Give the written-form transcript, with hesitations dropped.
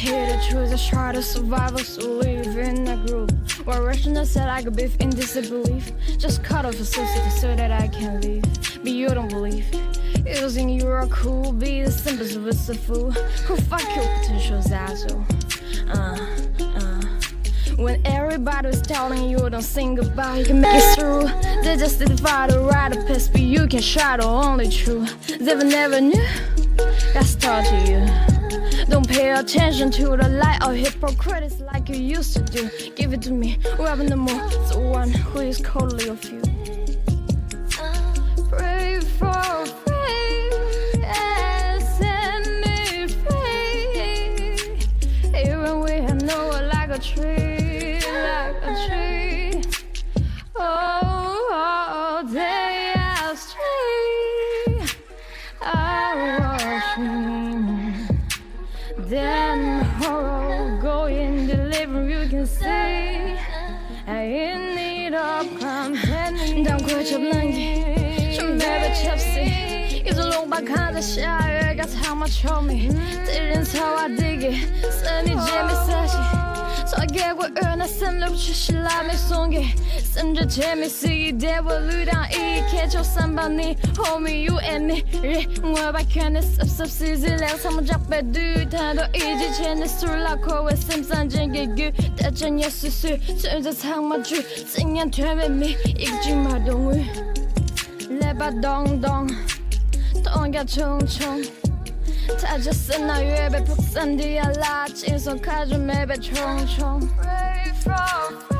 hear the truth, I try to survive, so live in a group. Where rational said I could beef in disbelief. Just cut off society so that I can live. But you don't believe. Using you are cool, be the symbols of a fool. Who fuck your potential asshole. When everybody was telling you don't sing goodbye, you can make it through. They just divide the right of piss, but you can shadow only true. They never knew. That's taught to you. Don't pay attention to the lie or hypocrites like you used to do. Give it to me, whoever no more, the one who is coldly of you. Pray for free and set me free. Even we have nowhere like a tree, like a tree. Oh, they are straight. I was dreaming. Then horror go in the living room, you can see. I in need of company. Don't quit your blanket. Some baby chipsy. It's a long back on the shower. Got how much on me. Didn't how I dig it. Sunny Jimmy Sashi. So I get what earn I send up to love me song. Send your Jimmy see devil down e catch your somebody. Homie, you and me. What I can is up season. Let someone drop a dude. I don't easy chance to like over Simpson. Jingle good. That's in your sister. So that's how my dream. Sing and turn with me. Ik dream my don't. Let ba dong dong. Don't get chung chung. 다 졌으나 유입에 폭산뒤에 라진 손 가슴에 배 총총. Pray for